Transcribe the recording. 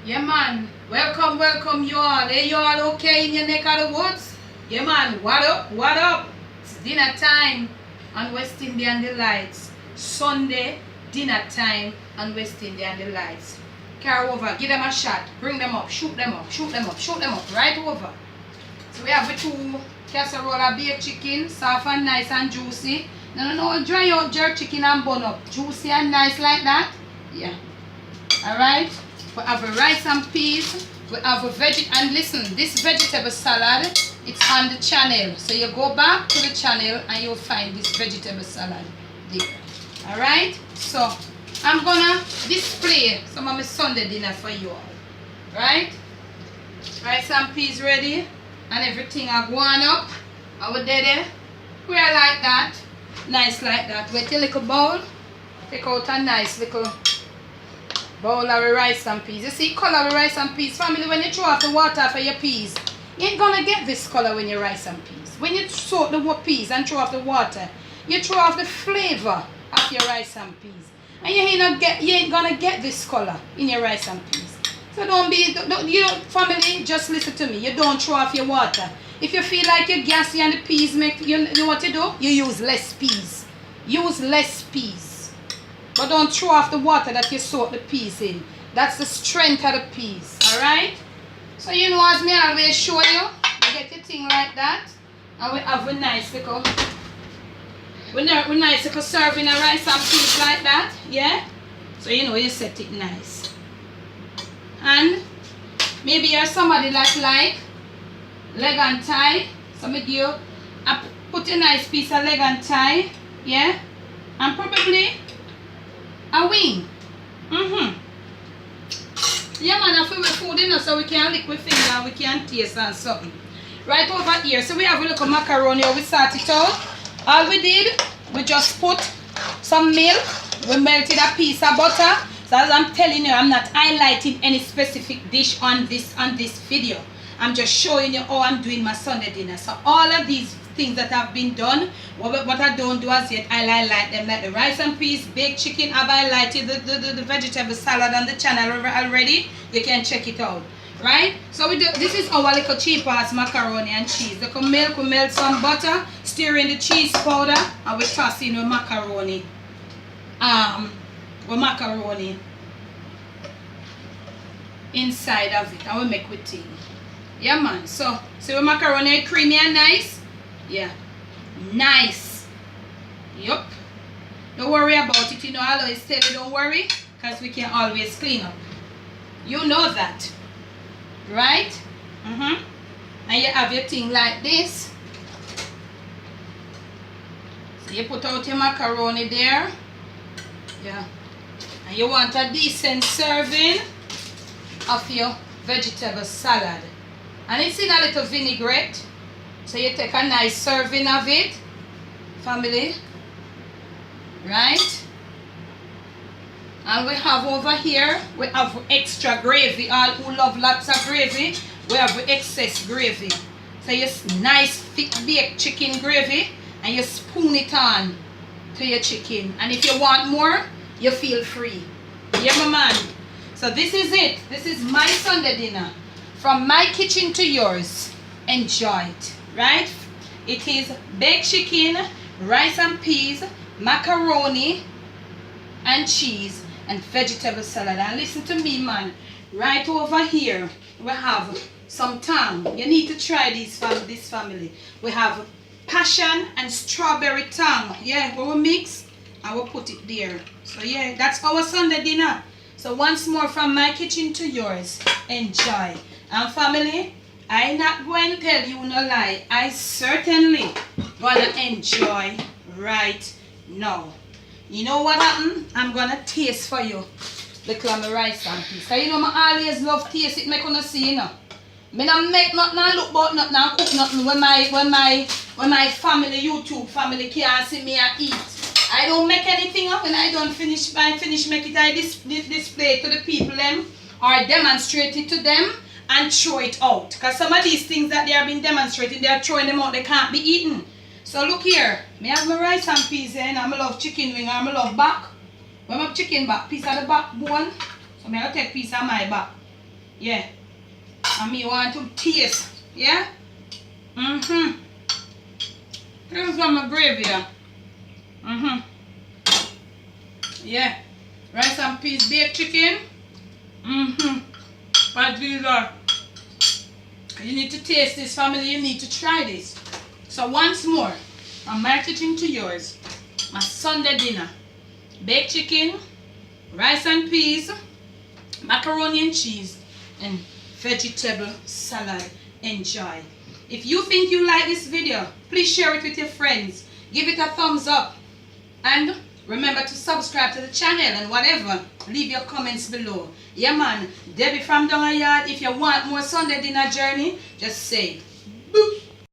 Yeah, man. Welcome, welcome you all. Hey, you all okay in your neck of the woods? Yeah, man. What up? What up? It's dinner time on West Indian Delights. Sunday, dinner time on West Indian Delights. Carry over, give them a shot, bring them up, shoot them up, shoot them up, shoot them up, right over. So we have the two casserole of baked chicken, soft and nice and juicy. No, dry out jerk chicken and bun up. Juicy and nice like that. Yeah. Alright. We have a rice and peas. We have a veggie, and listen, this vegetable salad, it's on the channel. So you go back to the channel and you'll find this vegetable salad there. Alright? So I'm gonna display some of my Sunday dinner for you all. Right? Rice and peas ready. And everything are going up. Our daddy. We are like that. Nice like that. Wet your little bowl. Take out a nice little bowl of rice and peas. You see color of rice and peas. Family, when you throw off the water for your peas, you ain't gonna get this color when you rice and peas. When you soak the peas and throw off the water, you throw off the flavor of your rice and peas. And you ain't gonna get this color in your rice and peas. So family, just listen to me. You don't throw off your water. If you feel like you're gassy and the peas make you know what to do? You use less peas. Use less peas. But don't throw off the water that you soak the peas in. That's the strength of the peas. Alright? So you know, as me always show you, you get your thing like that. And we have a nice little serving of rice and peas like that. Yeah? So you know you set it nice. And maybe you're somebody that like leg and thigh. So me give you put a nice piece of leg and thigh. Yeah? And probably a wing. Yeah, man, I feel with food in us so we can lick with finger and we can taste and something. Right over here. So we have a little macaroni. We sort it out. All we did, we just put some milk. We melted a piece of butter. So as I'm telling you, I'm not highlighting any specific dish on this video. I'm just showing you how I'm doing my Sunday dinner. So all of these things that have been done, what I don't do as yet, I highlight them, like the rice and peas, baked chicken. I've highlighted the vegetable salad on the channel already. You can check it out. Right? So we do, this is our little cheap ass macaroni and cheese. Little milk, we melt some butter, stir in the cheese powder, and we toss in the macaroni. Macaroni inside of it, and we make with tea. Yeah, man. So see, macaroni creamy and nice. Yeah, nice. Yup. Don't worry about it. You know, I always tell you don't worry, because we can always clean up. You know that, right? And you have your thing like this. So you put out your macaroni there. Yeah. And you want a decent serving of your vegetable salad. And it's in a little vinaigrette. So you take a nice serving of it, family. Right? And we have over here, we have extra gravy. All who love lots of gravy, we have excess gravy. So you nice thick baked chicken gravy, and you spoon it on to your chicken. And if you want more, you feel free. Yeah, my man. So this is it. This is my Sunday dinner. From my kitchen to yours. Enjoy it. Right? It is baked chicken, rice and peas, macaroni and cheese, and vegetable salad. And listen to me, man. Right over here, we have some tang. You need to try this family. We have passion and strawberry tang. Yeah, we will mix and we'll put it there. So yeah, that's our Sunday dinner. So once more, from my kitchen to yours, enjoy. And family, I'm not going to tell you no lie. I certainly gonna enjoy right now. You know what happened? I'm gonna taste for you the clam rice and peas. So you know I always love taste it. Make you see, you know. Me not make nothing and look about nothing and cook nothing when my family, YouTube family, can't see me and eat. I don't make anything up when I don't finish make it. I display it to the people them or demonstrate it to them and throw it out. Because some of these things that they have been demonstrating, they are throwing them out, they can't be eaten. So look here, me have my rice and peas here, and I love chicken wing, and I love back. When I have chicken back, piece of the backbone, so I take piece of my back. Yeah. And me want to taste. Yeah? Here's some of gravy there. Yeah. Rice and peas baked chicken. But these are, you need to taste this, family. You need to try this. So once more, from my kitchen to yours, my Sunday dinner: baked chicken, rice and peas, macaroni and cheese, and vegetable salad. Enjoy. If you think you like this video, please share it with your friends. Give it a thumbs up. And remember to subscribe to the channel, and whatever, leave your comments below. Yeah man, Debbie from Down Yard. If you want more Sunday dinner journey, just say boop.